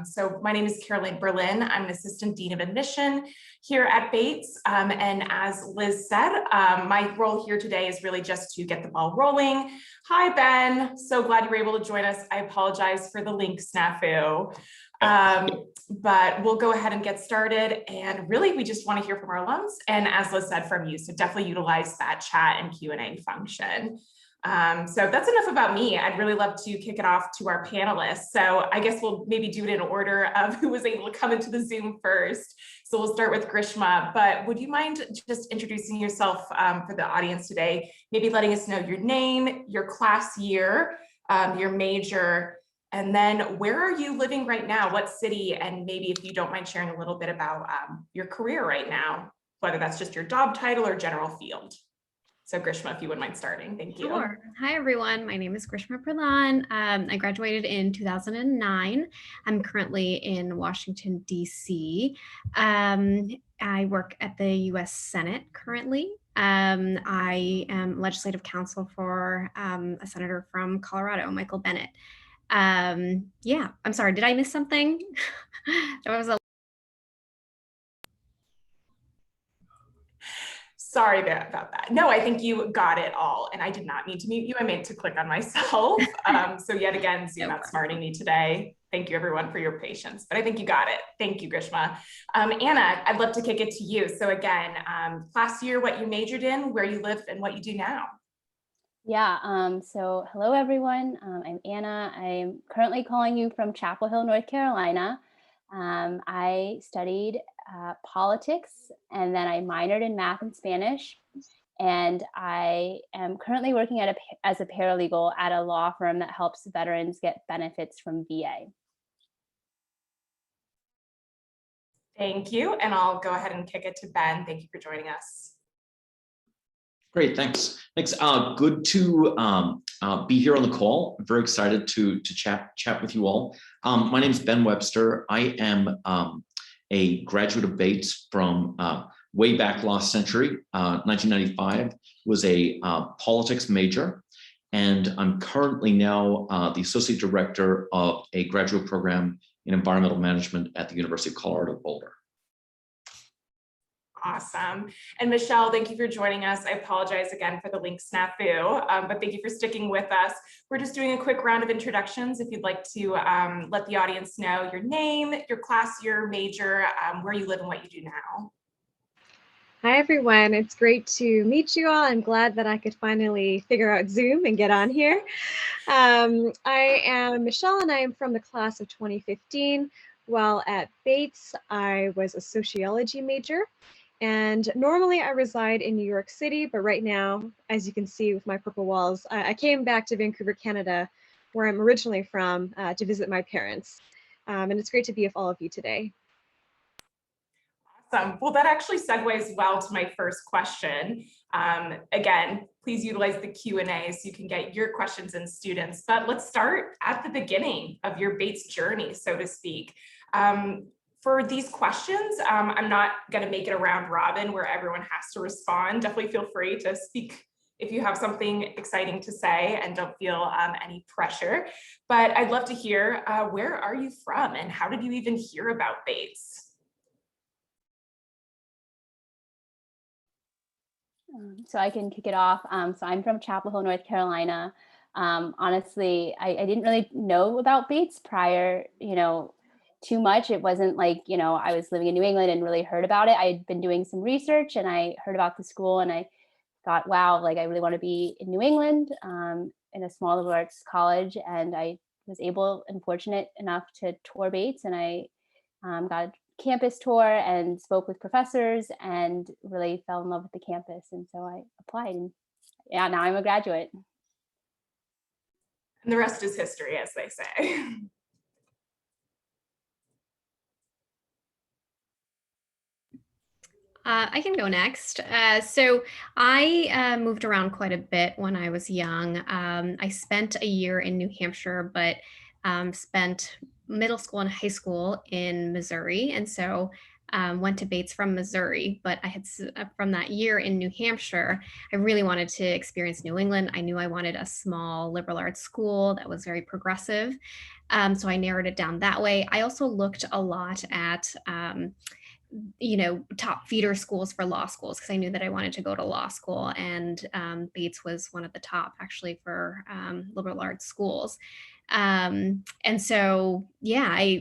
So my name is Caroline Berlin. I'm an Assistant Dean of Admission here at Bates. And as Liz said, my role here today is really just to get the ball rolling. Hi, Ben. So glad you were able to join us. I apologize for the link snafu. But we'll go ahead and get started. And really, we just want to hear from our alums. And as Liz said, from you. So definitely utilize that chat and Q&A function. So that's enough about me. I'd really love to kick it off to our panelists. So I guess we'll maybe do it in order of who was able to come into the Zoom first. So we'll start with Grishma, but would you mind just introducing yourself for the audience today? Maybe letting us know your name, your class year, your major, and then where are you living right now? What city? And maybe if you don't mind sharing a little bit about your career right now, whether that's just your job title or general field. So Grishma, if you wouldn't mind starting, thank you. Sure. Hi, everyone. My name is Grishma Pradhan. I graduated in 2009. I'm currently in Washington, D.C. I work at the U.S. Senate currently. I am legislative counsel for a senator from Colorado, Michael Bennett. Yeah, I'm sorry. Did I miss something? There was a Sorry about that. No, I think you got it all. And I did not mean to mute you. I meant to click on myself. So yet again, Zoom outsmarting me today. Thank you everyone for your patience, but I think you got it. Thank you, Grishma. Anna, I'd love to kick it to you. So again, class year, what you majored in, where you live, and what you do now. Yeah, so hello everyone. I'm Anna. I'm currently calling you from Chapel Hill, North Carolina. I studied politics, and then I minored in math and Spanish. And I am currently working as a paralegal at a law firm that helps veterans get benefits from VA. Thank you. And I'll go ahead and kick it to Ben. Thank you for joining us. Great, thanks. Thanks. Good to be here on the call. I'm very excited to chat with you all. My name is Ben Webster. I am a graduate of Bates from way back last century, 1995, was a politics major. And I'm currently now the associate director of a graduate program in environmental management at the University of Colorado Boulder. Awesome. And Michelle, thank you for joining us. I apologize again for the link snafu, but thank you for sticking with us. We're just doing a quick round of introductions. If you'd like to let the audience know your name, your class, your major, where you live and what you do now. Hi, everyone. It's great to meet you all. I'm glad that I could finally figure out Zoom and get on here. I am Michelle, and I am from the class of 2015. While at Bates, I was a sociology major. And normally I reside in New York City, but right now, as you can see with my purple walls, I came back to Vancouver, Canada, where I'm originally from, to visit my parents. And it's great to be with all of you today. Awesome. Well, that actually segues well to my first question. Again, please utilize the Q&A so you can get your questions in, students. But let's start at the beginning of your Bates journey, so to speak. For these questions, I'm not going to make it a round robin where everyone has to respond. Definitely feel free to speak if you have something exciting to say and don't feel any pressure. But I'd love to hear, where are you from and how did you even hear about Bates? So I can kick it off. So I'm from Chapel Hill, North Carolina. Honestly, I didn't really know about Bates prior, too much. It wasn't like, I was living in New England and really heard about it. I had been doing some research and I heard about the school and I thought, wow, like I really want to be in New England in a small liberal arts college. And I was able and fortunate enough to tour Bates, and I got a campus tour and spoke with professors and really fell in love with the campus. And so I applied, and yeah, now I'm a graduate. And the rest is history, as they say. I can go next. So I moved around quite a bit when I was young. I spent a year in New Hampshire, but spent middle school and high school in Missouri. And so went to Bates from Missouri, but I had from that year in New Hampshire, I really wanted to experience New England. I knew I wanted a small liberal arts school that was very progressive. So I narrowed it down that way. I also looked a lot at top feeder schools for law schools because I knew that I wanted to go to law school, and Bates was one of the top actually for liberal arts schools. And so, yeah,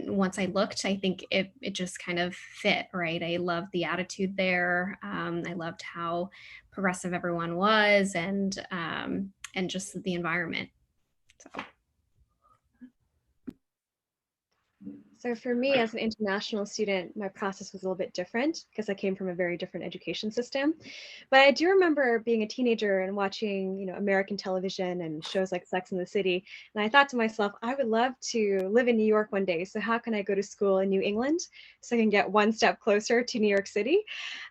once I looked, I think it just kind of fit, right? I loved the attitude there. I loved how progressive everyone was, and just the environment. So. So for me as an international student, my process was a little bit different because I came from a very different education system. But I do remember being a teenager and watching, American television and shows like Sex and the City. And I thought to myself, I would love to live in New York one day. So how can I go to school in New England so I can get one step closer to New York City?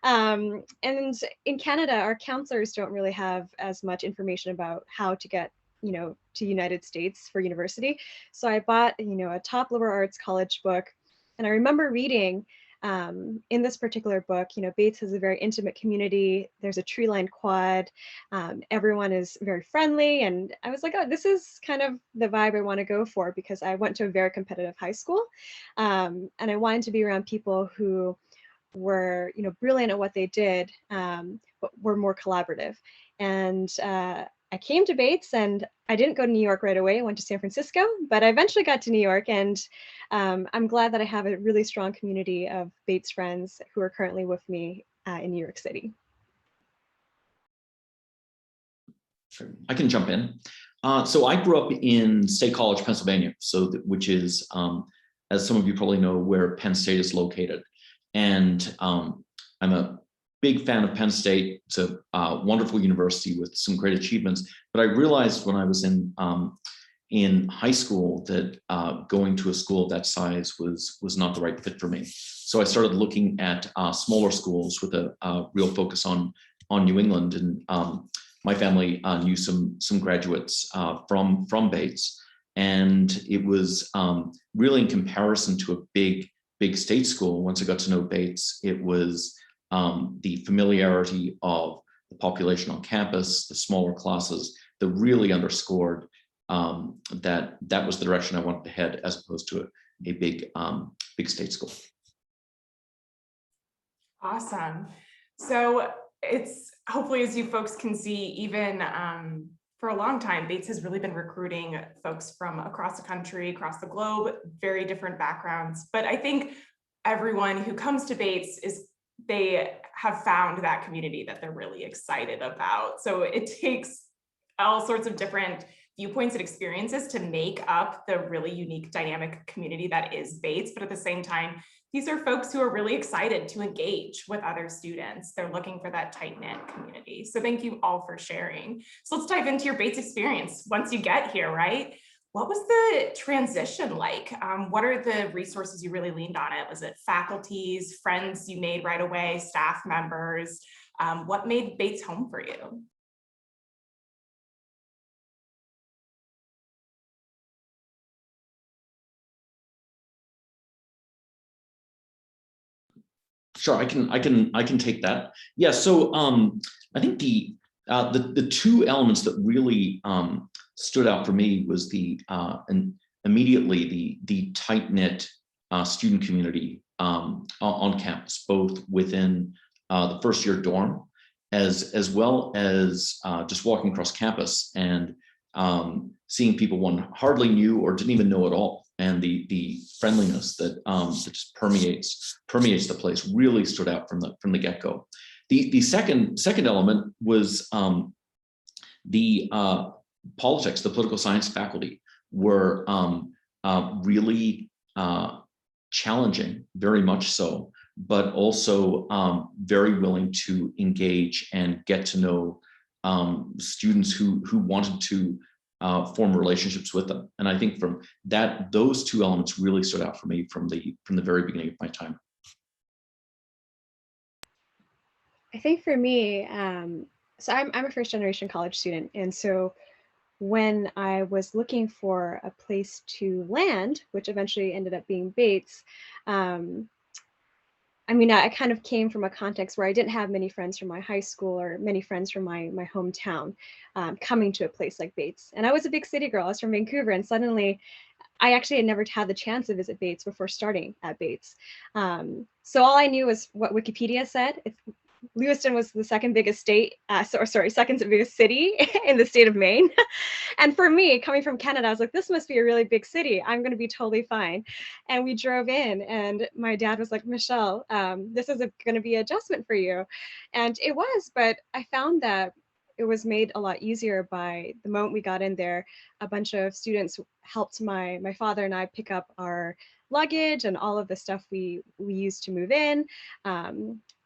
And in Canada, our counselors don't really have as much information about how to get to United States for university. So I bought, a top liberal arts college book. And I remember reading in this particular book, Bates has a very intimate community. There's a tree-lined quad. Everyone is very friendly. And I was like, oh, this is kind of the vibe I want to go for, because I went to a very competitive high school. And I wanted to be around people who were, brilliant at what they did, but were more collaborative. And I came to Bates, and I didn't go to New York right away. I went to San Francisco, but I eventually got to New York, and I'm glad that I have a really strong community of Bates friends who are currently with me in New York City. Sure. I can jump in. So I grew up in State College, Pennsylvania, which is, as some of you probably know, where Penn State is located. And I'm a big fan of Penn State. It's a wonderful university with some great achievements. But I realized when I was in high school that going to a school of that size was not the right fit for me. So I started looking at smaller schools with a real focus on New England. And my family knew some graduates from Bates, and it was really in comparison to a big state school. Once I got to know Bates, it was the familiarity of the population on campus, the smaller classes, that really underscored that was the direction I wanted to head, as opposed to a big state school. Awesome. So it's hopefully, as you folks can see, even for a long time, Bates has really been recruiting folks from across the country, across the globe, very different backgrounds. But I think everyone who comes to Bates they have found that community that they're really excited about. So it takes all sorts of different viewpoints and experiences to make up the really unique dynamic community that is Bates. But at the same time, these are folks who are really excited to engage with other students. They're looking for that tight-knit community. So thank you all for sharing. So let's dive into your Bates experience once you get here, right? What was the transition like? What are the resources you really leaned on? Was it faculties, friends you made right away, staff members? What made Bates home for you? Sure, I can take that. Yeah, so I think the two elements that really stood out for me was immediately the tight-knit student community on campus, both within the first year dorm, as well as just walking across campus and seeing people one hardly knew or didn't even know at all. And the friendliness that just permeates the place really stood out from the get-go. The second element was the politics. The political science faculty were really challenging, very much so, but also very willing to engage and get to know students who wanted to form relationships with them. And I think from that, those two elements really stood out for me from the very beginning of my time. I think for me, so I'm a first generation college student. And so when I was looking for a place to land, which eventually ended up being Bates, I mean, I kind of came from a context where I didn't have many friends from my high school or many friends from my hometown coming to a place like Bates. And I was a big city girl. I was from Vancouver, and suddenly I actually had never had the chance to visit Bates before starting at Bates. So all I knew was what Wikipedia said. Lewiston was the second biggest second biggest city in the state of Maine. And for me, coming from Canada, I was like, this must be a really big city. I'm going to be totally fine. And we drove in, and my dad was like, Michelle, this is going to be an adjustment for you. And it was, but I found that it was made a lot easier by the moment we got in there. A bunch of students helped my father and I pick up our luggage and all of the stuff we used to move in.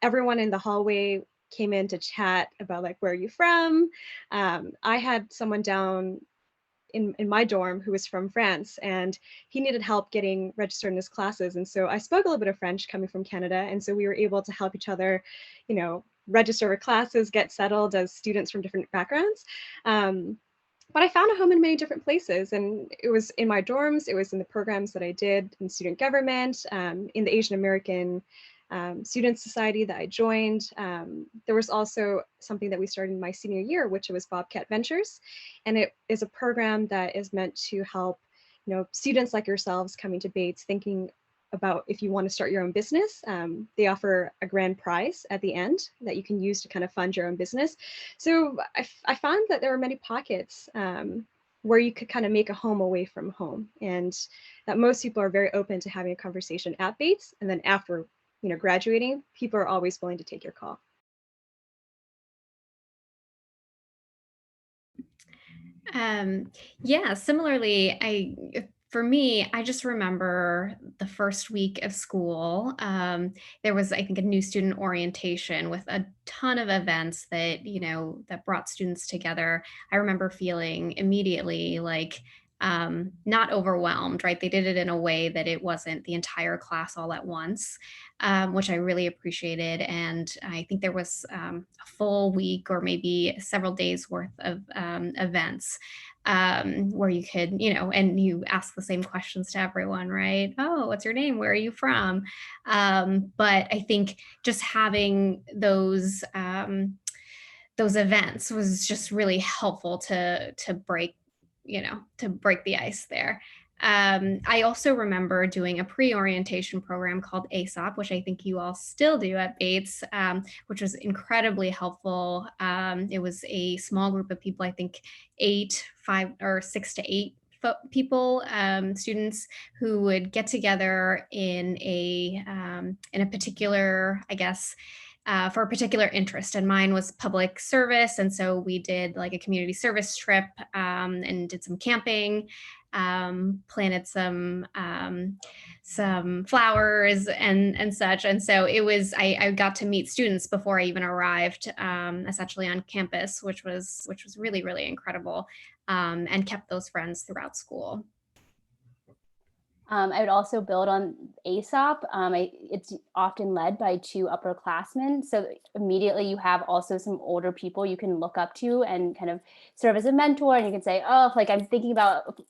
Everyone in the hallway came in to chat about like, where are you from? I had someone down in my dorm who was from France, and he needed help getting registered in his classes. And so I spoke a little bit of French coming from Canada. And so we were able to help each other, register for classes, get settled as students from different backgrounds. But I found a home in many different places, and it was in my dorms, it was in the programs that I did in student government, in the Asian American Student Society that I joined. There was also something that we started in my senior year, which was Bobcat Ventures. And it is a program that is meant to help, students like yourselves coming to Bates thinking about if you want to start your own business. They offer a grand prize at the end that you can use to kind of fund your own business. So I found that there were many pockets where you could kind of make a home away from home, and that most people are very open to having a conversation at Bates. And then after graduating, people are always willing to take your call. Yeah, similarly, for me, I just remember the first week of school. There was, I think, a new student orientation with a ton of events that, that brought students together. I remember feeling immediately like not overwhelmed, right? They did it in a way that it wasn't the entire class all at once, which I really appreciated. And I think there was a full week or maybe several days worth of events where you could, and you ask the same questions to everyone, right? Oh, what's your name? Where are you from? But I think just having those events was just really helpful to break the ice there. I also remember doing a pre-orientation program called ASOP, which I think you all still do at Bates, which was incredibly helpful. It was a small group of people, I think 6 to 8 people, students who would get together in a particular, I guess, for a particular interest, and mine was public service. And so we did like a community service trip and did some camping, planted some flowers and such. And so it was, I got to meet students before I even arrived, essentially on campus, which was really, really incredible, and kept those friends throughout school. I would also build on ASOP. It's often led by 2 upperclassmen. So immediately you have also some older people you can look up to and kind of serve as a mentor. And you can say, oh, like I'm thinking about,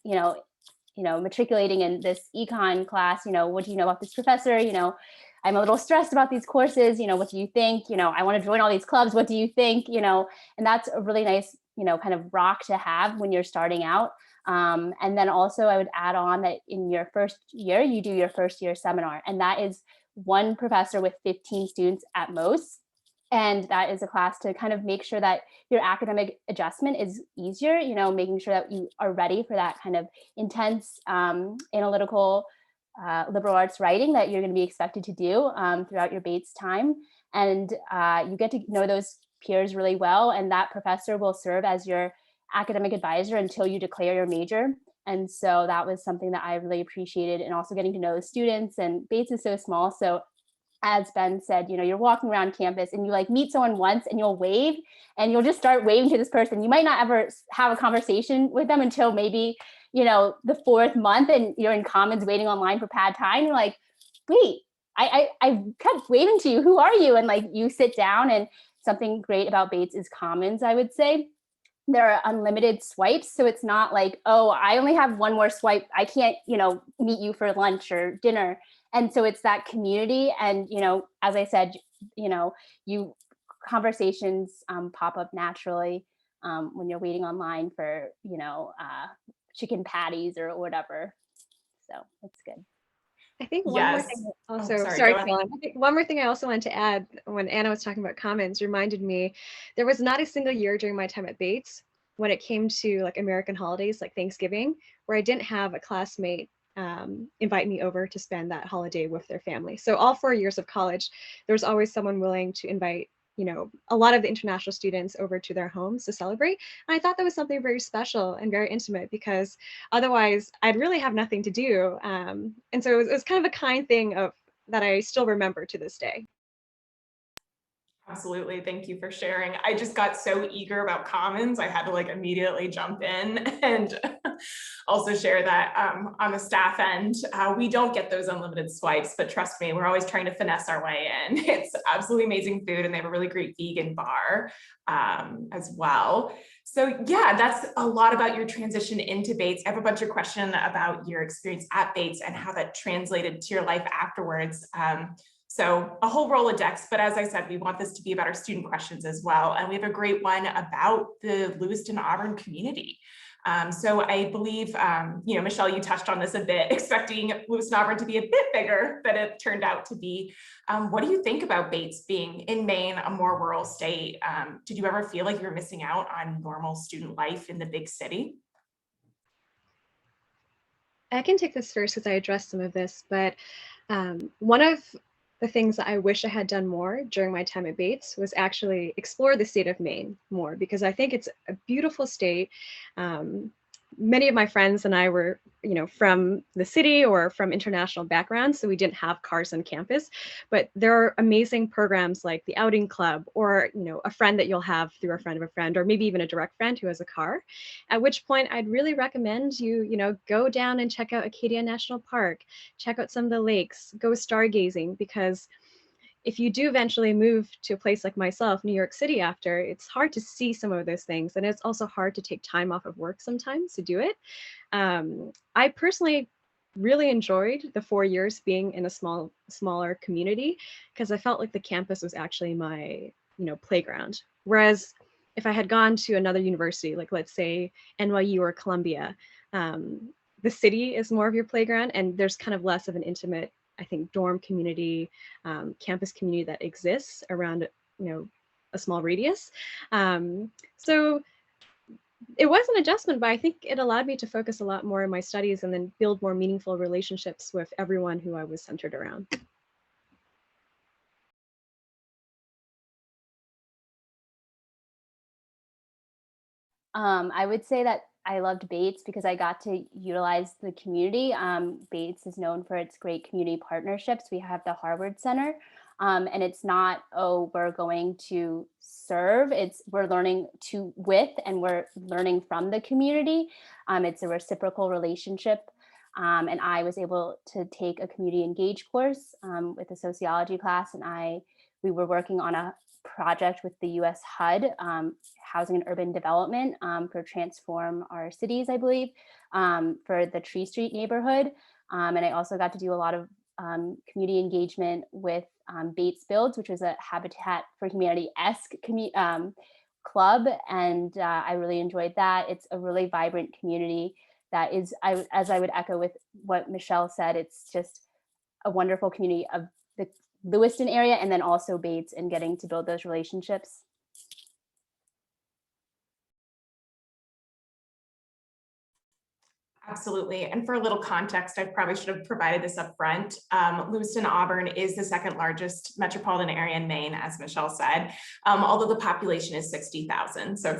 matriculating in this econ class, what do you know about this professor? I'm a little stressed about these courses. What do you think? I want to join all these clubs. What do you think? And that's a really nice, kind of rock to have when you're starting out. And then also I would add on that in your first year, you do your first year seminar, and that is 1 professor with 15 students at most. And that is a class to kind of make sure that your academic adjustment is easier, making sure that you are ready for that kind of intense analytical liberal arts writing that you're going to be expected to do throughout your Bates time. And you get to know those peers really well. And that professor will serve as your academic advisor until you declare your major. And so that was something that I really appreciated, and also getting to know the students. And Bates is so small. So as Ben said, you're walking around campus and you like meet someone once and you'll wave and you'll just start waving to this person. You might not ever have a conversation with them until maybe, the 4th month, and you're in Commons waiting online for pad time. You're like, wait, I kept waving to you. Who are you? And like you sit down, and something great about Bates is Commons, I would say. There are unlimited swipes. So it's not like, oh, I only have one more swipe. I can't, meet you for lunch or dinner. And so it's that community. And, as I said, you conversations pop up naturally when you're waiting online for, chicken patties or whatever. So it's good. I think one more thing also, sorry, Colin. I think one more thing I also wanted to add when Anna was talking about commons reminded me, there was not a single year during my time at Bates when it came to like American holidays like Thanksgiving, where I didn't have a classmate invite me over to spend that holiday with their family. So all 4 years of college, there was always someone willing to invite, you know, a lot of the international students over to their homes to celebrate. And I thought that was something very special and very intimate because otherwise I'd really have nothing to do. And so it was kind of a kind thing of that I still remember to this day. Absolutely. Thank you for sharing. I just got so eager about commons. I had to like immediately jump in and also share that on the staff end, we don't get those unlimited swipes, but trust me, we're always trying to finesse our way in. It's absolutely amazing food and they have a really great vegan bar as well. So yeah, that's a lot about your transition into Bates. I have a bunch of questions about your experience at Bates and how that translated to your life afterwards. So a whole Rolodex, but as I said, we want this to be about our student questions as well. And we have a great one about the Lewiston Auburn community. So I believe, you know, Michelle, you touched on this a bit, expecting Lewiston Auburn to be a bit bigger than it turned out to be. What do you think about Bates being in Maine, a more rural state? Did you ever feel like you were missing out on normal student life in the big city? I can take this first because I addressed some of this, but one of the things that I wish I had done more during my time at Bates was actually explore the state of Maine more, because I think it's a beautiful state. Many of my friends and I were, you know, from the city or from international backgrounds, so we didn't have cars on campus, but there are amazing programs like the outing club, or, you know, a friend that you'll have through a friend of a friend, or maybe even a direct friend who has a car, at which point I'd really recommend you, you know, go down and check out Acadia National Park, check out some of the lakes, go stargazing, because if you do eventually move to a place like myself, New York City, after, it's hard to see some of those things. And it's also hard to take time off of work sometimes to do it. I personally really enjoyed the 4 years being in a smaller community, because I felt like the campus was actually my, you know, playground. Whereas if I had gone to another university, like let's say NYU or Columbia, the city is more of your playground, and there's kind of less of an intimate, I think, dorm community, campus community that exists around, you know, a small radius. So it was an adjustment, but I think it allowed me to focus a lot more on my studies and then build more meaningful relationships with everyone who I was centered around. I would say that I loved Bates because I got to utilize the community. Bates is known for its great community partnerships. We have the Harvard Center, and it's not, oh, we're going to serve, it's we're learning to with, and we're learning from the community. It's a reciprocal relationship. And I was able to take a community engage course with a sociology class, and we were working on a project with the US HUD, Housing and Urban Development, for Transform Our Cities, I believe, for the Tree Street neighborhood. And I also got to do a lot of community engagement with Bates Builds, which was a Habitat for Humanity-esque club. And I really enjoyed that. It's a really vibrant community that is, as I would echo with what Michelle said, it's just a wonderful community of the Lewiston area, and then also Bates, and getting to build those relationships. Absolutely. And for a little context, I probably should have provided this up front. Lewiston Auburn is the second largest metropolitan area in Maine, as Michelle said, although the population is 60,000. So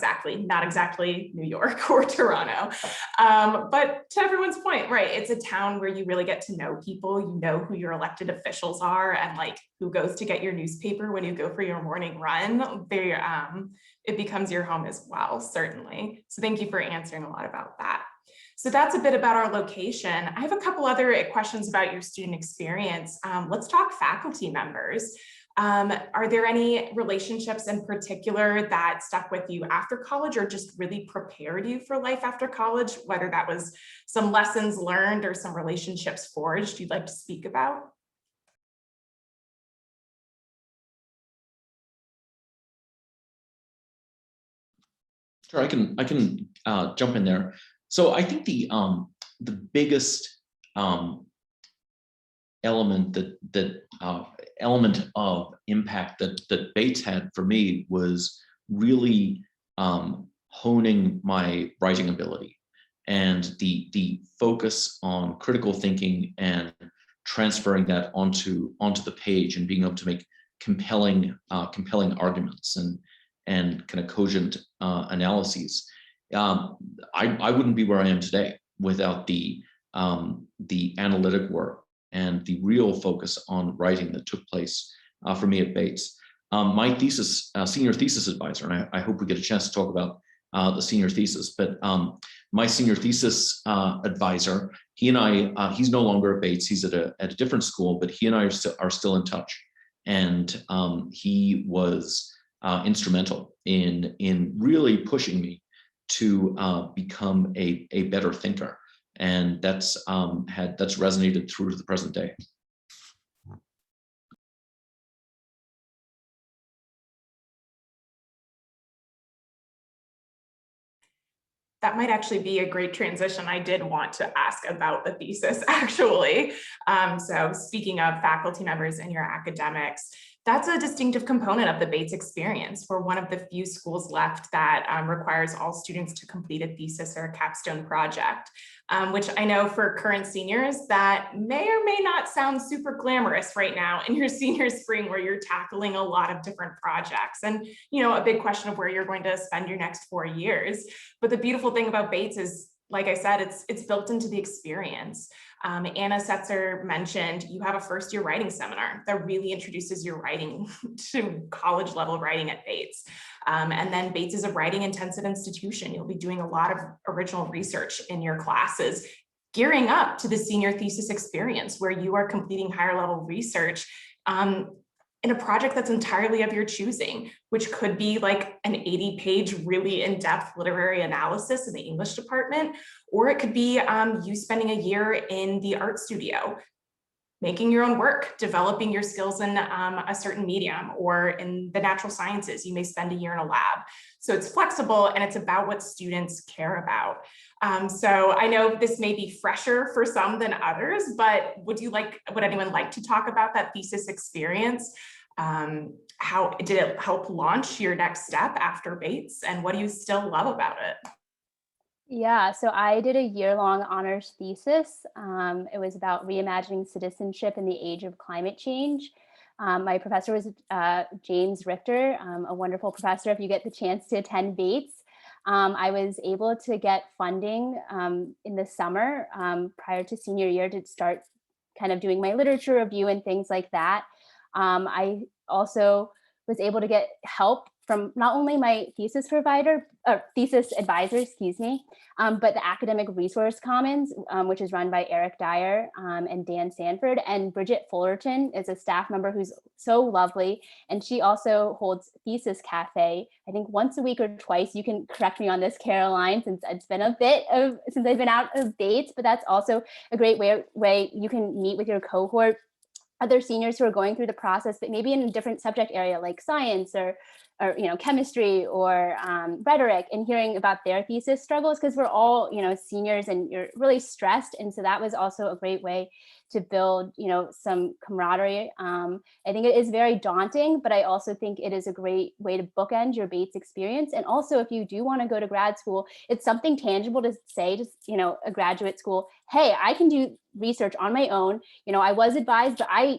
not exactly New York or Toronto. But to everyone's point, right, it's a town where you really get to know people, you know who your elected officials are, and like who goes to get your newspaper when you go for your morning run. It becomes your home as well, certainly. So thank you for answering a lot about that. So that's a bit about our location. I have a couple other questions about your student experience. Let's talk faculty members. Are there any relationships in particular that stuck with you after college, or just really prepared you for life after college, whether that was some lessons learned or some relationships forged you'd like to speak about? Sure, I can jump in there. So I think the biggest element element of impact that Bates had for me was really honing my writing ability, and the focus on critical thinking and transferring that onto the page and being able to make compelling arguments and kind of cogent analyses. I wouldn't be where I am today without the analytic work and the real focus on writing that took place for me at Bates. My thesis, senior thesis advisor, and I hope we get a chance to talk about the senior thesis, but my senior thesis advisor, he and I, he's no longer at Bates, he's at a different school, but he and I are still in touch. And he was instrumental in really pushing me to become a better thinker. And that's resonated through to the present day. That might actually be a great transition. I did want to ask about the thesis, actually. So speaking of faculty members and your academics, that's a distinctive component of the Bates experience. We're one of the few schools left that requires all students to complete a thesis or a capstone project, which I know for current seniors, that may or may not sound super glamorous right now in your senior spring, where you're tackling a lot of different projects and, you know, a big question of where you're going to spend your next 4 years. But the beautiful thing about Bates is, like I said, it's built into the experience. Anna Setzer mentioned you have a first-year writing seminar that really introduces your writing to college level writing at Bates. And then Bates is a writing intensive institution. You'll be doing a lot of original research in your classes, gearing up to the senior thesis experience where you are completing higher level research in a project that's entirely of your choosing, which could be like an 80-page, really in-depth literary analysis in the English department, or it could be you spending a year in the art studio, making your own work, developing your skills in a certain medium, or in the natural sciences, you may spend a year in a lab. So it's flexible and it's about what students care about. So I know this may be fresher for some than others, but would anyone like to talk about that thesis experience? How did it help launch your next step after Bates, and what do you still love about it? Yeah, so I did a year-long honors thesis. It was about reimagining citizenship in the age of climate change. My professor was James Richter, a wonderful professor. If you get the chance to attend Bates, I was able to get funding in the summer prior to senior year to start kind of doing my literature review and things like that. I also was able to get help from not only my thesis advisor, excuse me, but the Academic Resource Commons, which is run by Eric Dyer and Dan Sanford, and Bridget Fullerton is a staff member who's so lovely. And she also holds Thesis Cafe, I think once a week or twice. You can correct me on this, Caroline, since it's been a bit since I've been out of Bates, but that's also a great way you can meet with your cohort, other seniors who are going through the process, but maybe in a different subject area like science or chemistry or rhetoric, and hearing about their thesis struggles, because we're all seniors and you're really stressed. And so that was also a great way to build some camaraderie. I think it is very daunting, but I also think it is a great way to bookend your Bates experience. And also, if you do want to go to grad school, it's something tangible to say to a graduate school, hey, I can do research on my own. I was advised, but I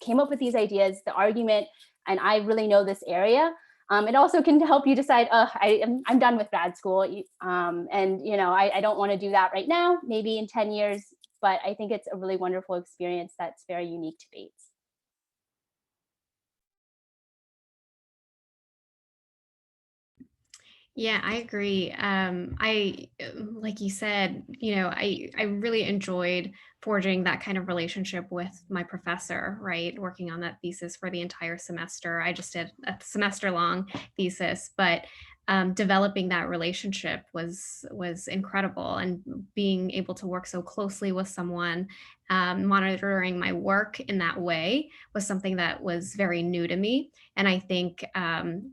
came up with these ideas, the argument, and I really know this area. It also can help you decide, I'm done with grad school. I don't want to do that right now, maybe in 10 years, but I think it's a really wonderful experience that's very unique to Bates. Yeah, I agree. Like you said, I really enjoyed forging that kind of relationship with my professor, right? Working on that thesis for the entire semester. I just did a semester long thesis, but developing that relationship was incredible, and being able to work so closely with someone, monitoring my work in that way was something that was very new to me, and I think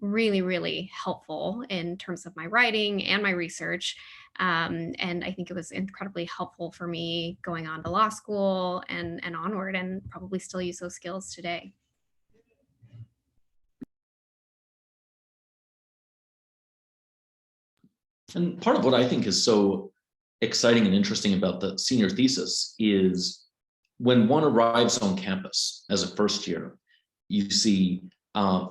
really, really helpful in terms of my writing and my research. And I think it was incredibly helpful for me going on to law school and onward, and probably still use those skills today. And part of what I think is so exciting and interesting about the senior thesis is when one arrives on campus as a first year, you see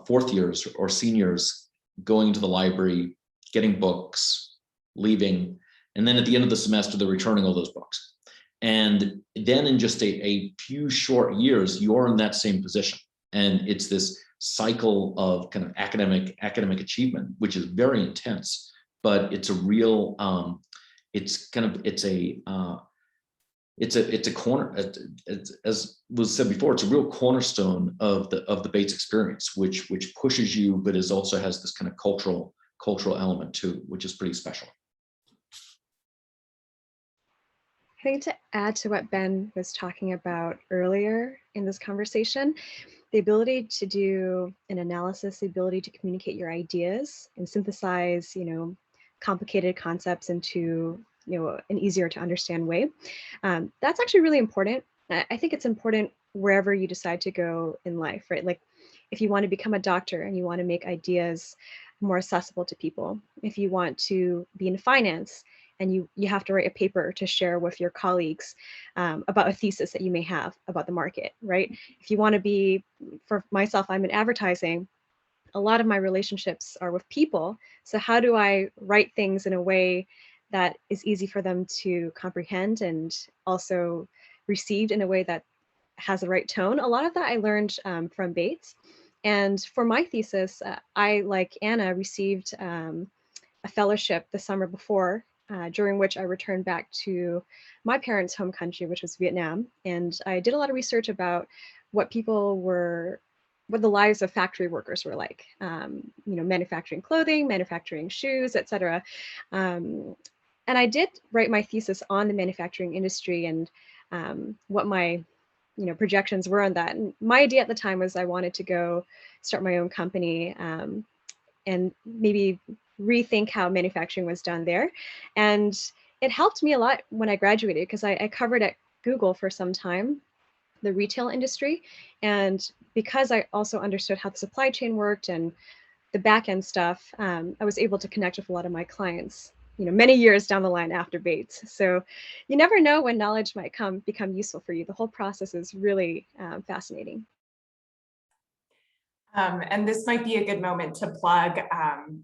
fourth years or seniors going to the library, getting books, leaving, and then at the end of the semester, they're returning all those books. And then in just a few short years, you're in that same position. And it's this cycle of kind of academic achievement, which is very intense, but it's a real, it's a corner, as was said before, it's a real cornerstone of the Bates experience, which pushes you, but is also has this kind of cultural element too, which is pretty special. I think to add to what Ben was talking about earlier in this conversation, the ability to do an analysis, the ability to communicate your ideas and synthesize, complicated concepts into, an easier to understand way. That's actually really important. I think it's important wherever you decide to go in life, right? Like if you want to become a doctor and you want to make ideas more accessible to people, if you want to be in finance and you have to write a paper to share with your colleagues about a thesis that you may have about the market, right? If you want to be, for myself, I'm in advertising, a lot of my relationships are with people. So how do I write things in a way that is easy for them to comprehend and also received in a way that has the right tone? A lot of that I learned from Bates. And for my thesis, I, like Anna, received a fellowship the summer before, during which I returned back to my parents' home country, which was Vietnam. And I did a lot of research about what the lives of factory workers were like, manufacturing clothing, manufacturing shoes, etc. And I did write my thesis on the manufacturing industry and what my projections were on that. And my idea at the time was I wanted to go start my own company and maybe rethink how manufacturing was done there. And it helped me a lot when I graduated because I covered at Google for some time the retail industry. And because I also understood how the supply chain worked and the back end stuff, I was able to connect with a lot of my clients, many years down the line after Bates. So you never know when knowledge might become useful for you. The whole process is really fascinating. And this might be a good moment to plug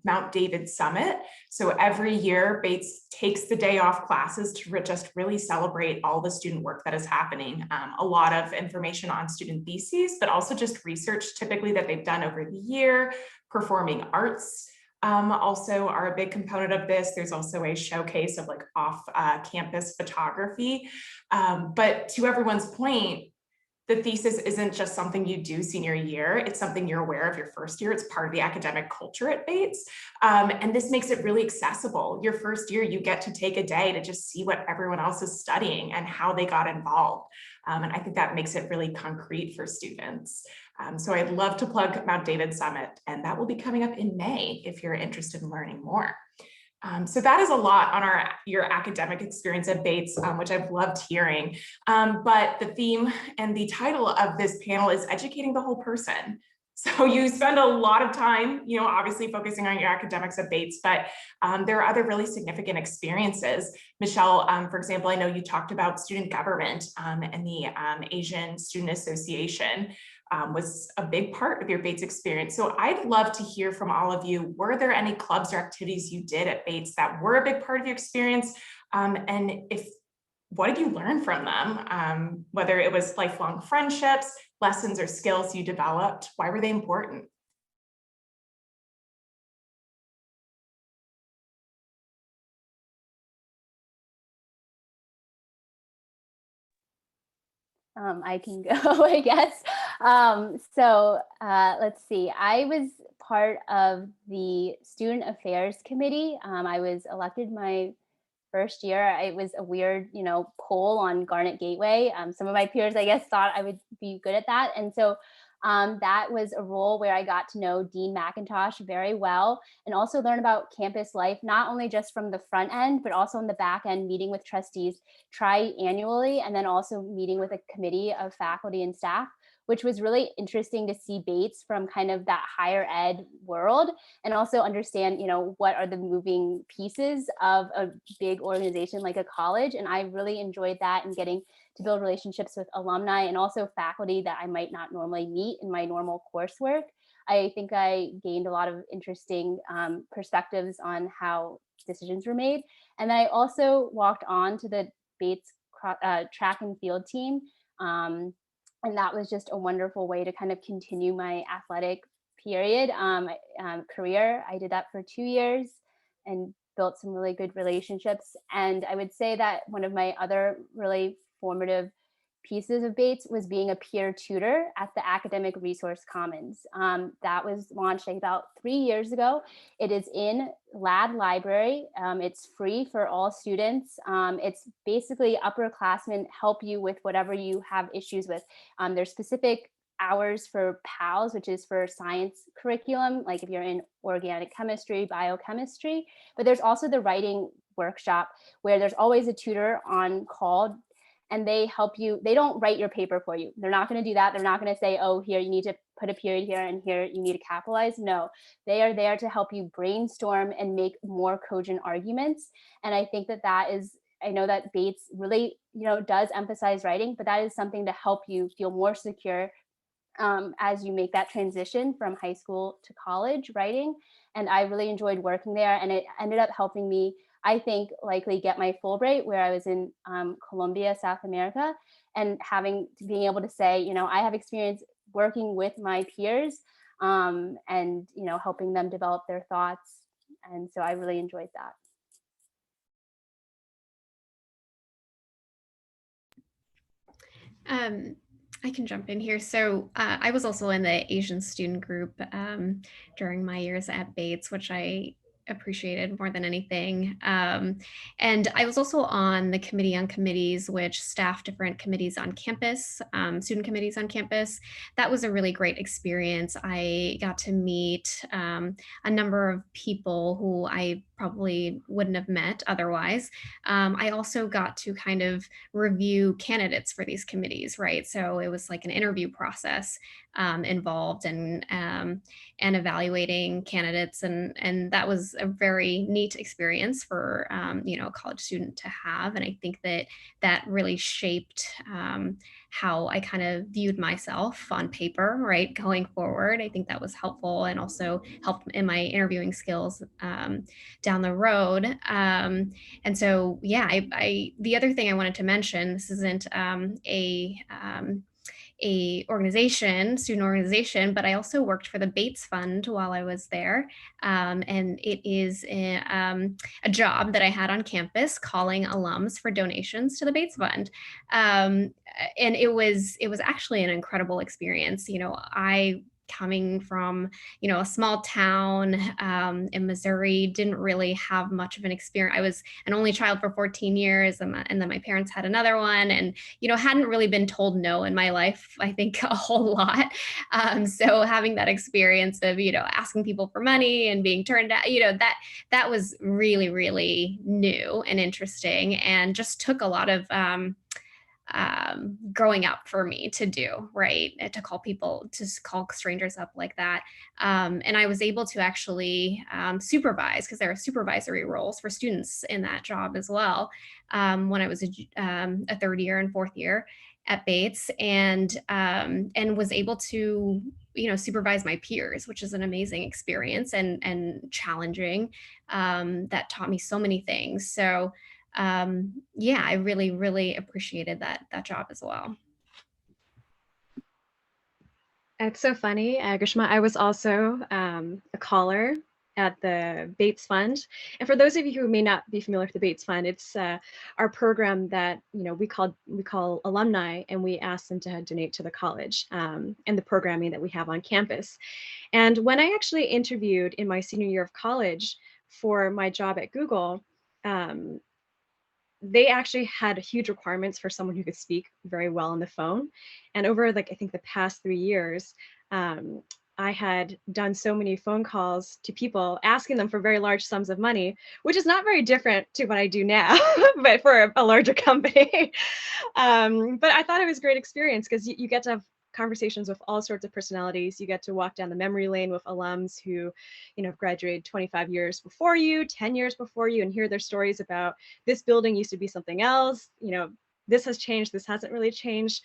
Mount David Summit. So every year, Bates takes the day off classes to just really celebrate all the student work that is happening. A lot of information on student theses, but also just research typically that they've done over the year. Performing arts also are a big component of this. There's also a showcase of like off-campus photography. But to everyone's point, the thesis isn't just something you do senior year, it's something you're aware of your first year. It's part of the academic culture at Bates. And this makes it really accessible. Your first year, you get to take a day to just see what everyone else is studying and how they got involved. And I think that makes it really concrete for students. So I'd love to plug Mount David Summit, and that will be coming up in May if you're interested in learning more. So that is a lot on your academic experience at Bates, which I've loved hearing. But the theme and the title of this panel is Educating the Whole Person. So you spend a lot of time, obviously focusing on your academics at Bates, but there are other really significant experiences. Michelle, for example, I know you talked about student government and the Asian Student Association. Was a big part of your Bates experience. So I'd love to hear from all of you. Were there any clubs or activities you did at Bates that were a big part of your experience? And what did you learn from them? Whether it was lifelong friendships, lessons, or skills you developed, why were they important? I can go, I guess. Let's see. I was part of the Student Affairs Committee. I was elected my first year. It was a weird, poll on Garnet Gateway. Some of my peers, I guess, thought I would be good at that. And so that was a role where I got to know Dean McIntosh very well and also learn about campus life, not only just from the front end, but also on the back end, meeting with trustees tri-annually, and then also meeting with a committee of faculty and staff, which was really interesting to see Bates from kind of that higher ed world and also understand, what are the moving pieces of a big organization like a college. And I really enjoyed that and getting to build relationships with alumni and also faculty that I might not normally meet in my normal coursework. I think I gained a lot of interesting perspectives on how decisions were made. And then I also walked on to the Bates track and field team. And that was just a wonderful way to kind of continue my athletic career. I did that for 2 years and built some really good relationships. And I would say that one of my other really formative pieces of Bates was being a peer tutor at the Academic Resource Commons. That was launched about 3 years ago. It is in Ladd Library. It's free for all students. It's basically upperclassmen help you with whatever you have issues with. There's specific hours for PALS, which is for science curriculum, like if you're in organic chemistry, biochemistry, but there's also the writing workshop where there's always a tutor on call and they help you. They don't write your paper for you. They're not going to do that. They're not going to say, oh, here, you need to put a period here and here, you need to capitalize. No, they are there to help you brainstorm and make more cogent arguments. And I think that is, I know that Bates really, does emphasize writing, but that is something to help you feel more secure as you make that transition from high school to college writing. And I really enjoyed working there. And it ended up helping me, I think, likely get my Fulbright, where I was in Colombia, South America, and being able to say, I have experience working with my peers and, helping them develop their thoughts. And so I really enjoyed that. I can jump in here. So I was also in the Asian student group during my years at Bates, which I appreciated more than anything. And I was also on the Committee on Committees, which staffed different committees on campus, student committees on campus. That was a really great experience. I got to meet a number of people who I probably wouldn't have met otherwise. I also got to kind of review candidates for these committees, right? So it was like an interview process involved and evaluating candidates. And that was a very neat experience for, a college student to have. And I think that really shaped how I kind of viewed myself on paper, right, going forward. I think that was helpful and also helped in my interviewing skills down the road. And so, yeah, the other thing I wanted to mention, this isn't a student organization, but I also worked for the Bates Fund while I was there. And it is a job that I had on campus calling alums for donations to the Bates Fund. And it was actually an incredible experience. I coming from, a small town in Missouri, didn't really have much of an experience. I was an only child for 14 years and then my parents had another one and, hadn't really been told no in my life, I think a whole lot. So having that experience of, asking people for money and being turned down, that was really, really new and interesting and just took a lot of growing up for me to do, right? To call strangers up like that. And I was able to actually supervise, because there are supervisory roles for students in that job as well, when I was a third year and fourth year at Bates, and was able to, supervise my peers, which is an amazing experience and challenging, that taught me so many things. So yeah, I really, really appreciated that job as well. It's so funny, Grishma. I was also a caller at the Bates Fund. And for those of you who may not be familiar with the Bates Fund, it's our program that we call Alumni, and we ask them to donate to the college and the programming that we have on campus. And when I actually interviewed in my senior year of college for my job at Google, they actually had huge requirements for someone who could speak very well on the phone. And over I think the past 3 years, I had done so many phone calls to people asking them for very large sums of money, which is not very different to what I do now, but for a larger company. But I thought it was a great experience because you get to have conversations with all sorts of personalities. You get to walk down the memory lane with alums who, have graduated 25 years before you, 10 years before you, and hear their stories about this building used to be something else. This has changed, this hasn't really changed.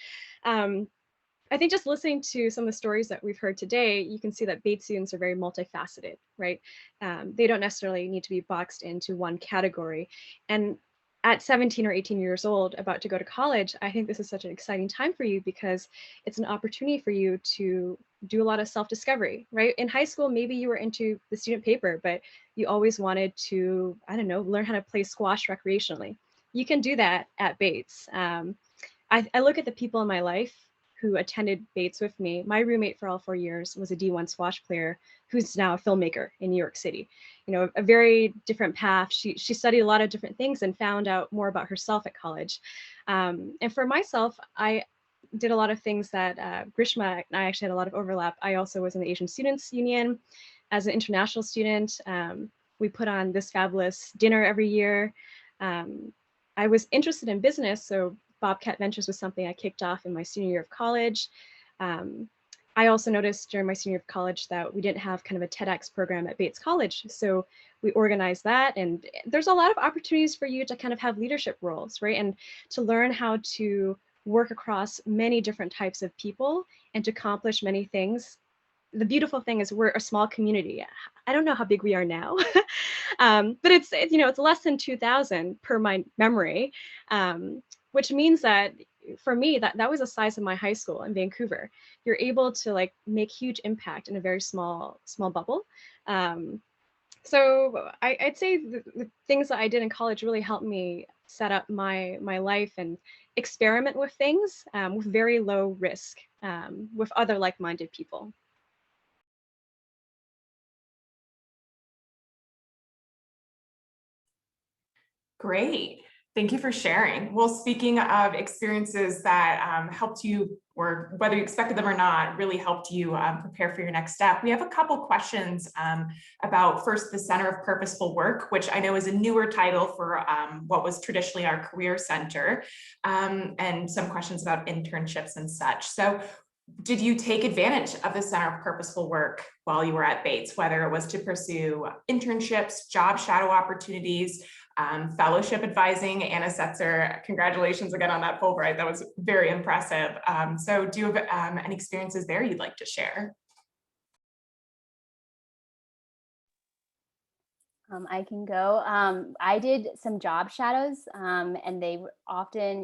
I think just listening to some of the stories that we've heard today, you can see that Bates students are very multifaceted, right? They don't necessarily need to be boxed into one category. And at 17 or 18 years old, about to go to college, I think this is such an exciting time for you because it's an opportunity for you to do a lot of self-discovery, right? In high school, maybe you were into the student paper, but you always wanted to, I don't know, learn how to play squash recreationally. You can do that at Bates. I look at the people in my life who attended Bates with me. My roommate for all 4 years was a D1 squash player who's now a filmmaker in New York City. A very different path. She studied a lot of different things and found out more about herself at college. And for myself, I did a lot of things that Grishma and I actually had a lot of overlap. I also was in the Asian Students Union as an international student. We put on this fabulous dinner every year. I was interested in business, so Bobcat Ventures was something I kicked off in my senior year of college. I also noticed during my senior year of college that we didn't have kind of a TEDx program at Bates College. So we organized that, and there's a lot of opportunities for you to kind of have leadership roles, right? And to learn how to work across many different types of people and to accomplish many things. The beautiful thing is we're a small community. I don't know how big we are now, but it's less than 2,000 per my memory. Which means that for me, that was the size of my high school in Vancouver. You're able to make huge impact in a very small bubble. So I'd say the things that I did in college really helped me set up my life and experiment with things with very low risk with other like-minded people. Great. Thank you for sharing. Well, speaking of experiences that helped you, or whether you expected them or not, really helped you prepare for your next step, we have a couple questions about first the Center of Purposeful Work, which I know is a newer title for what was traditionally our Career Center, and some questions about internships and such. So did you take advantage of the Center of Purposeful Work while you were at Bates, whether it was to pursue internships, job shadow opportunities, fellowship advising? Anna Setzer, congratulations again on that Fulbright. That was very impressive. So do you have any experiences there you'd like to share? I can go. I did some job shadows, and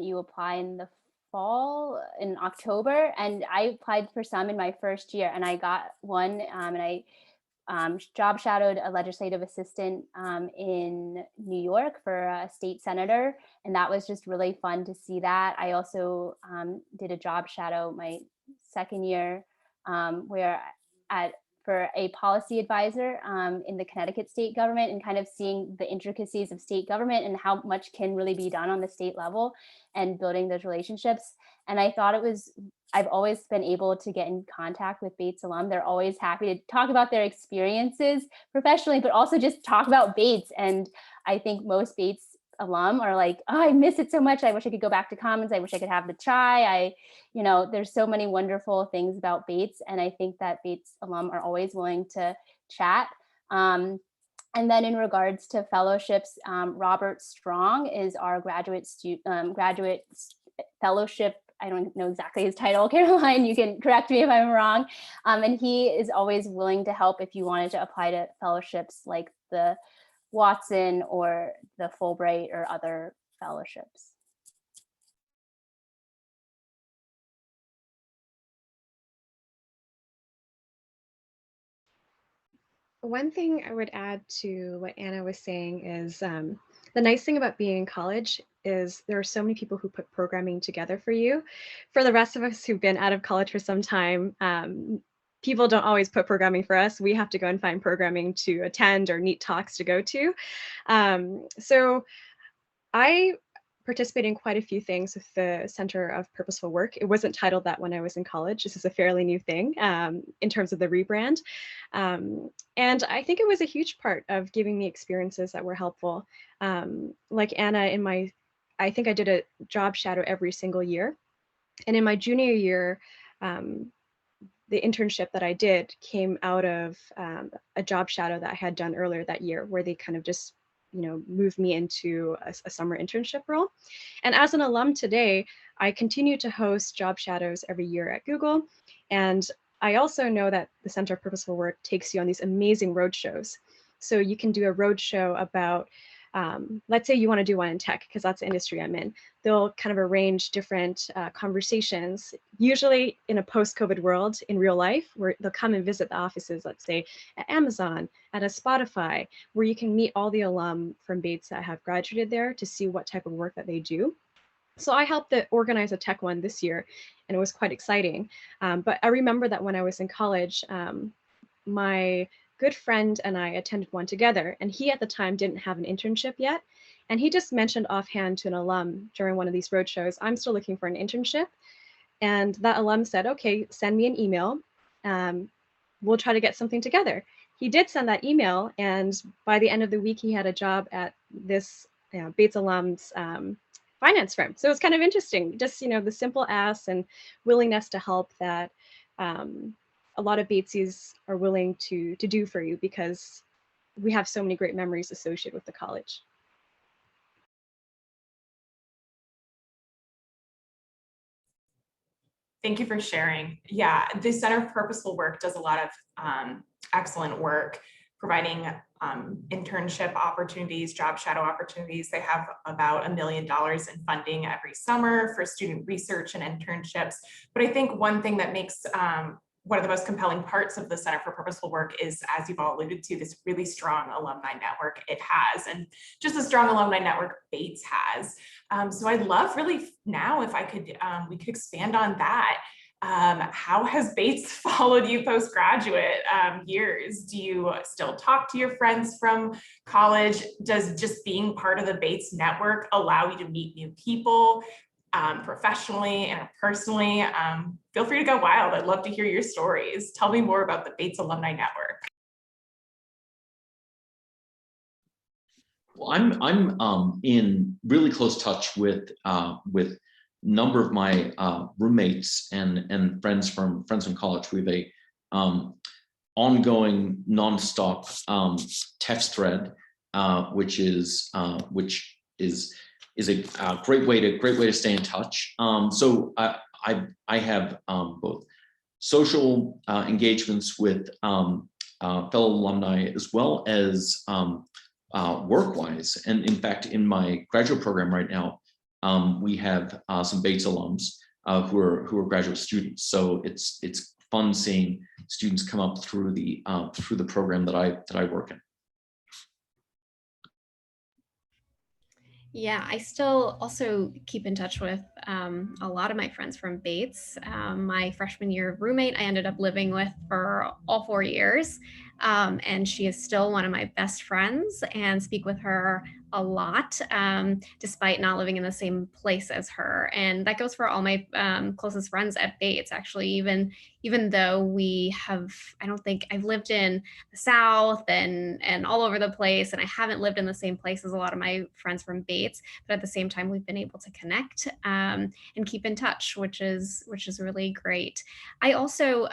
you apply in the fall, in October, and I applied for some in my first year, and I got one, and I job shadowed a legislative assistant in New York for a state senator, and that was just really fun to see that. I also did a job shadow my second year for a policy advisor in the Connecticut state government, and kind of seeing the intricacies of state government and how much can really be done on the state level and building those relationships. And I thought I've always been able to get in contact with Bates alum. They're always happy to talk about their experiences professionally, but also just talk about Bates. And I think most Bates alum are like, oh, I miss it so much. I wish I could go back to Commons. I wish I could have the chai. There's so many wonderful things about Bates. And I think that Bates alum are always willing to chat. And then in regards to fellowships, Robert Strong is our graduate fellowship. I don't know exactly his title, Caroline, you can correct me if I'm wrong. And he is always willing to help if you wanted to apply to fellowships like the Watson or the Fulbright or other fellowships. one thing I would add to what Anna was saying is the nice thing about being in college is there are so many people who put programming together for you. For the rest of us who've been out of college for some time, people don't always put programming for us. We have to go and find programming to attend or neat talks to go to. So I participated in quite a few things with the Center of Purposeful Work. It wasn't titled that when I was in college. This is a fairly new thing in terms of the rebrand. And I think it was a huge part of giving me experiences that were helpful. Like Anna, I think I did a job shadow every single year. And in my junior year, the internship that I did came out of a job shadow that I had done earlier that year, where they kind of just moved me into a summer internship role. And as an alum today, I continue to host job shadows every year at Google. And I also know that the Center of Purposeful Work takes you on these amazing road shows. So you can do a road show about, let's say you want to do one in tech, because that's the industry I'm in. They'll kind of arrange different conversations, usually in a post-COVID world in real life, where they'll come and visit the offices, let's say at Amazon, at a Spotify, where you can meet all the alum from Bates that have graduated there to see what type of work that they do. So I helped organize a tech one this year, and it was quite exciting. But I remember that when I was in college, my good friend and I attended one together, and he at the time didn't have an internship yet. And he just mentioned offhand to an alum during one of these roadshows, I'm still looking for an internship. And that alum said, okay, send me an email. We'll try to get something together. He did send that email, and by the end of the week, he had a job at this Bates alum's finance firm. So it was kind of interesting, just the simple asks and willingness to help that a lot of Batesies are willing to do for you, because we have so many great memories associated with the college. Thank you for sharing. Yeah, the Center of Purposeful Work does a lot of excellent work providing internship opportunities, job shadow opportunities. They have about $1 million in funding every summer for student research and internships. But I think one thing that makes one of the most compelling parts of the Center for Purposeful Work is, as you've all alluded to, this really strong alumni network it has, and just a strong alumni network Bates has. So I'd love really now if I could, we could expand on that. How has Bates followed you postgraduate years? Do you still talk to your friends from college? Does just being part of the Bates network allow you to meet new people? Professionally and personally, feel free to go wild. I'd love to hear your stories. Tell me more about the Bates Alumni Network. Well, I'm in really close touch with a number of my roommates and friends from college. We have a ongoing nonstop text thread, which is a great way to stay in touch. So I have both social engagements with fellow alumni, as well as work-wise. And in fact, in my graduate program right now, we have some Bates alums who are graduate students. So it's fun seeing students come up through the program that I work in. Yeah, I still also keep in touch with a lot of my friends from Bates. My freshman year roommate, I ended up living with for all 4 years. And she is still one of my best friends, and speak with her a lot, despite not living in the same place as her. And that goes for all my closest friends at Bates, actually, even though I don't think I've lived in the South and all over the place, and I haven't lived in the same place as a lot of my friends from Bates, but at the same time, we've been able to connect and keep in touch, which is really great. I also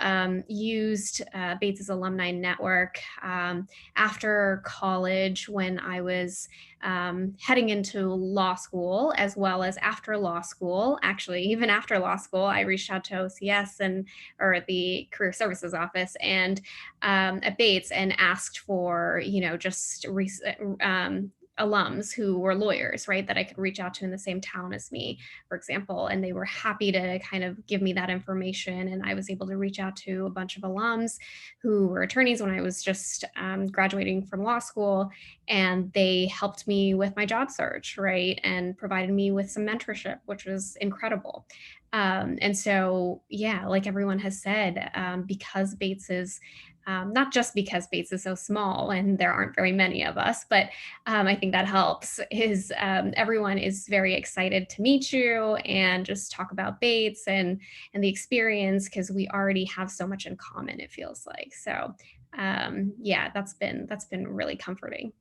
used Bates's alumni network after college, when I was heading into law school, as well as after law school. Actually, even after law school, I reached out to OCS or the Career Services Office and at Bates, and asked for, just alums who were lawyers, right, that I could reach out to in the same town as me, for example, and they were happy to kind of give me that information. And I was able to reach out to a bunch of alums who were attorneys when I was just graduating from law school, and they helped me with my job search, right, and provided me with some mentorship, which was incredible. And so, yeah, like everyone has said, because Bates is not just because Bates is so small and there aren't very many of us, but I think that helps, is everyone is very excited to meet you and just talk about Bates and the experience, because we already have so much in common, it feels like. So yeah, that's been really comforting.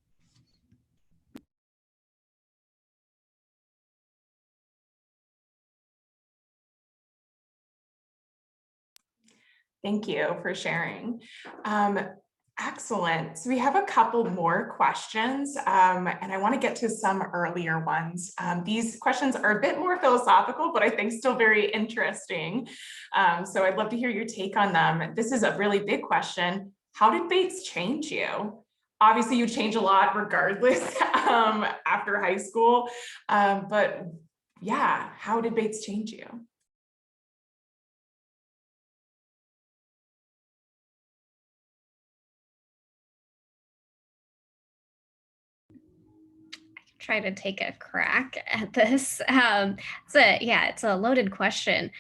Thank you for sharing. Excellent. So we have a couple more questions, and I want to get to some earlier ones. These questions are a bit more philosophical, but I think still very interesting. So I'd love to hear your take on them. This is a really big question. How did Bates change you? Obviously, you change a lot regardless after high school, but yeah, how did Bates change you? Try to take a crack at this. It's a loaded question.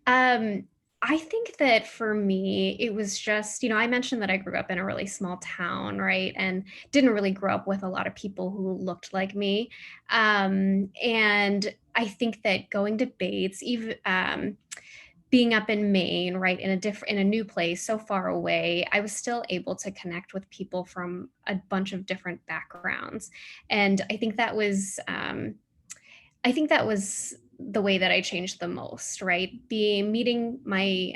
I think that for me, it was just, I mentioned that I grew up in a really small town, right? And didn't really grow up with a lot of people who looked like me. And I think that going to Bates, even being up in Maine, right, in a new place, so far away, I was still able to connect with people from a bunch of different backgrounds, and I think that was the way that I changed the most, right? Meeting my,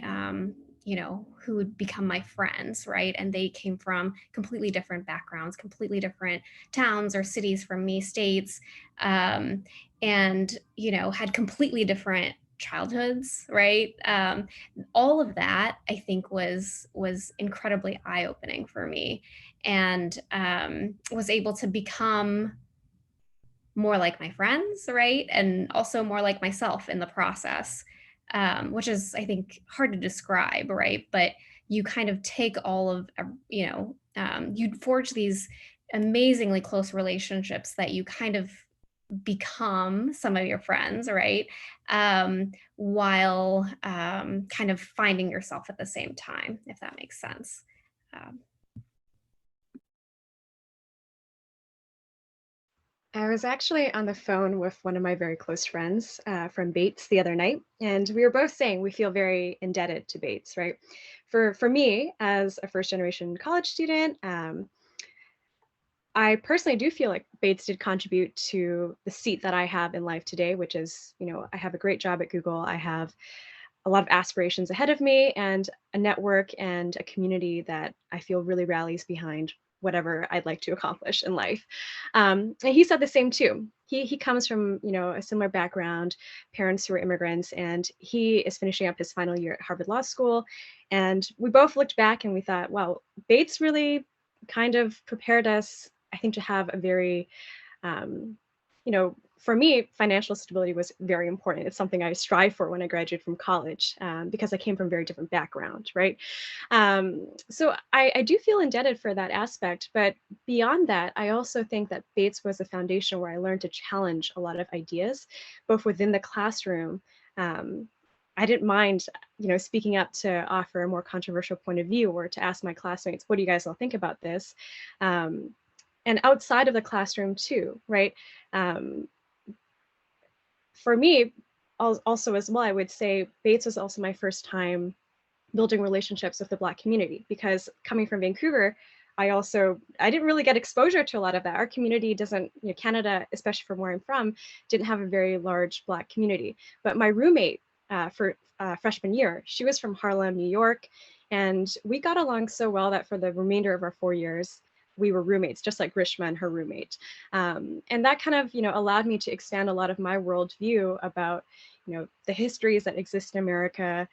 who would become my friends, right? And they came from completely different backgrounds, completely different towns or cities from me, states, and, had completely different childhoods, right? All of that, I think, was incredibly eye-opening for me, and was able to become more like my friends, right? And also more like myself in the process, which is, I think, hard to describe, right? But you kind of take all of, you forge these amazingly close relationships that you kind of become some of your friends, right? While kind of finding yourself at the same time, if that makes sense. I was actually on the phone with one of my very close friends from Bates the other night, and we were both saying we feel very indebted to Bates, right? For me, as a first generation college student, I personally do feel like Bates did contribute to the seat that I have in life today, which is, I have a great job at Google. I have a lot of aspirations ahead of me and a network and a community that I feel really rallies behind whatever I'd like to accomplish in life. And he said the same too. He comes from, a similar background, parents who were immigrants, and he is finishing up his final year at Harvard Law School. And we both looked back and we thought, wow, Bates really kind of prepared us, I think, to have a very, for me, financial stability was very important. It's something I strive for when I graduated from college, because I came from a very different background, right? So I do feel indebted for that aspect. But beyond that, I also think that Bates was a foundation where I learned to challenge a lot of ideas, both within the classroom. I didn't mind, speaking up to offer a more controversial point of view, or to ask my classmates, what do you guys all think about this? And outside of the classroom too, right? For me, also as well, I would say Bates was also my first time building relationships with the Black community, because coming from Vancouver, I didn't really get exposure to a lot of that. Our community doesn't, Canada, especially from where I'm from, didn't have a very large Black community. But my roommate for freshman year, she was from Harlem, New York, and we got along so well that for the remainder of our 4 years, we were roommates, just like Grishma and her roommate. And that kind of, allowed me to expand a lot of my worldview about, the histories that exist in America,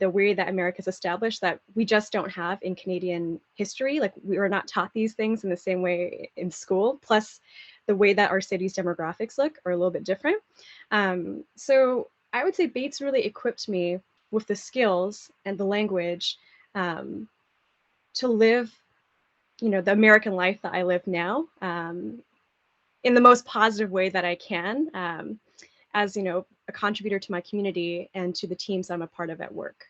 the way that America's established that we just don't have in Canadian history. Like we were not taught these things in the same way in school. Plus, the way that our city's demographics look are a little bit different. So I would say Bates really equipped me with the skills and the language to live, the American life that I live now in the most positive way that I can, as a contributor to my community and to the teams I'm a part of at work.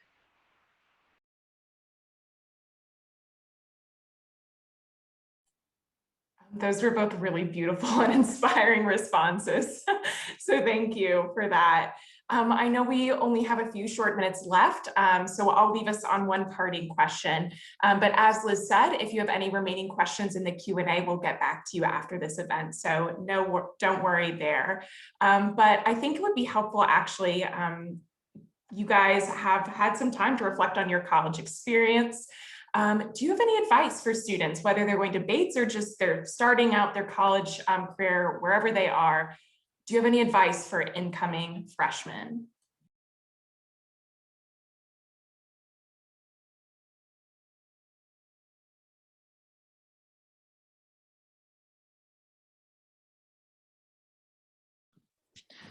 Those were both really beautiful and inspiring responses. So thank you for that. I know we only have a few short minutes left, so I'll leave us on one parting question. But as Liz said, if you have any remaining questions in the Q&A, we'll get back to you after this event. So no, don't worry there. But I think it would be helpful actually, you guys have had some time to reflect on your college experience. Do you have any advice for students, whether they're going to Bates or just they're starting out their college career, wherever they are? Do you have any advice for incoming freshmen?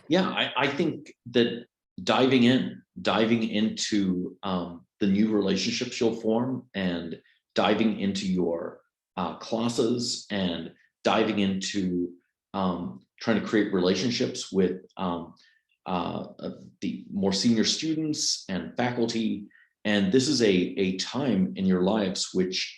Yeah, I think that diving into the new relationships you'll form, and diving into your classes, and diving into trying to create relationships with the more senior students and faculty. And this is a time in your lives which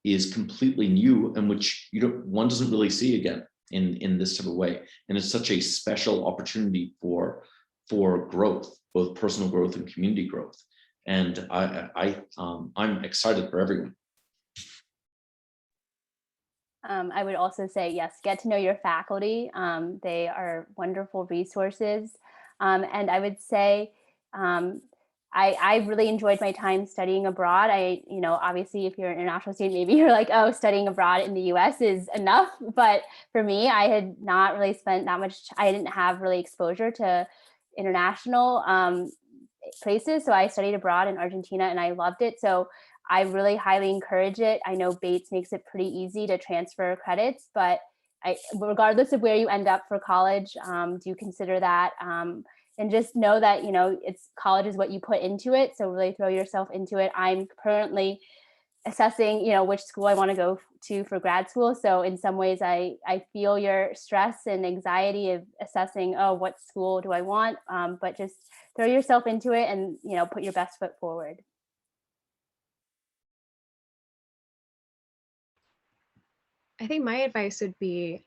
is completely new, and which one doesn't really see again in this type of way. And it's such a special opportunity for growth, both personal growth and community growth. And I'm excited for everyone. I would also say, yes, get to know your faculty. They are wonderful resources. And I would say, I really enjoyed my time studying abroad. Obviously, if you're an international student, maybe you're like, oh, studying abroad in the US is enough. But for me, I had not really spent that much, I didn't have really exposure to international places. So I studied abroad in Argentina and I loved it. So I really highly encourage it. I know Bates makes it pretty easy to transfer credits, but regardless of where you end up for college, do consider that. And just know that, it's college is what you put into it. So really throw yourself into it. I'm currently assessing, which school I want to go to for grad school. So in some ways I feel your stress and anxiety of assessing, oh, what school do I want? But just throw yourself into it and, put your best foot forward. I think my advice would be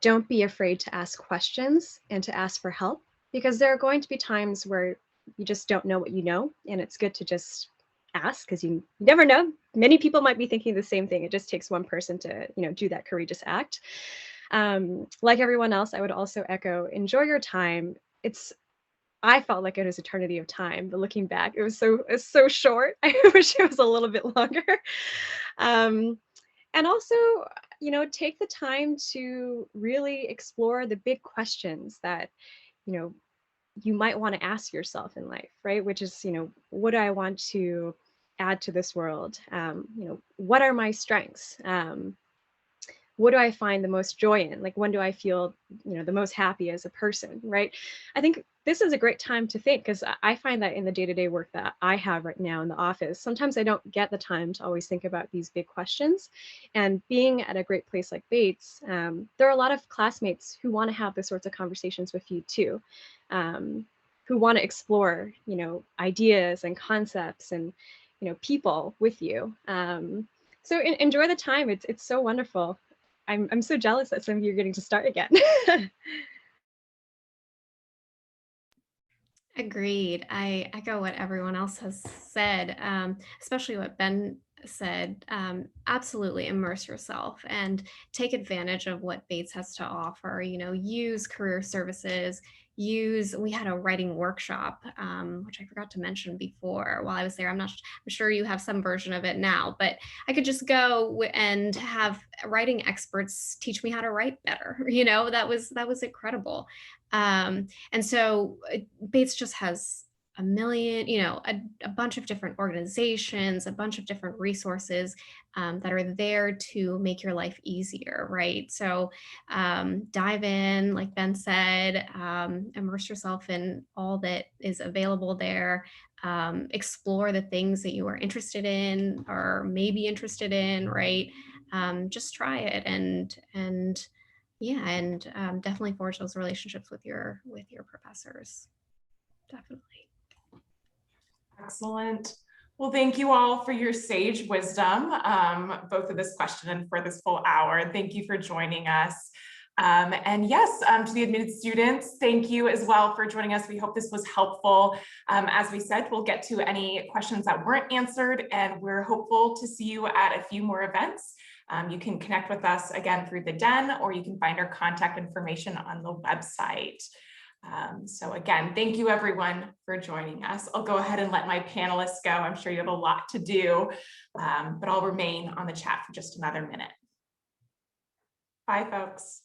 don't be afraid to ask questions and to ask for help, because there are going to be times where you just don't know what you know, and it's good to just ask, because you never know. Many people might be thinking the same thing. It just takes one person to do that courageous act. Like everyone else, I would also echo, enjoy your time. I felt like it was eternity of time, but looking back, it's so short. I wish it was a little bit longer. And also, take the time to really explore the big questions that, you might want to ask yourself in life, right? Which is, what do I want to add to this world? What are my strengths? What do I find the most joy in? Like, when do I feel, the most happy as a person, right? I think this is a great time to think, because I find that in the day-to-day work that I have right now in the office, sometimes I don't get the time to always think about these big questions. And being at a great place like Bates, there are a lot of classmates who want to have the sorts of conversations with you too, who want to explore, ideas and concepts and, people with you. So enjoy the time. It's so wonderful. I'm so jealous that some of you are getting to start again. Agreed. I echo what everyone else has said, especially what Ben said. Absolutely immerse yourself and take advantage of what Bates has to offer. Use career services. We had a writing workshop, which I forgot to mention before while I was there. I'm sure you have some version of it now, but I could just go and have writing experts teach me how to write better. That was incredible. And so Bates just has a million, a bunch of different organizations, a bunch of different resources that are there to make your life easier, right? So dive in, like Ben said, immerse yourself in all that is available there. Explore the things that you are interested in or maybe interested in, right? Just try it and definitely forge those relationships with your professors. Definitely. Excellent. Well, thank you all for your sage wisdom, both of this question and for this full hour. Thank you for joining us. And yes, to the admitted students, thank you as well for joining us. We hope this was helpful. As we said, we'll get to any questions that weren't answered, and we're hopeful to see you at a few more events. You can connect with us again through the Den, or you can find our contact information on the website. So again, thank you everyone for joining us. I'll go ahead and let my panelists go. I'm sure you have a lot to do, but I'll remain on the chat for just another minute. Bye, folks.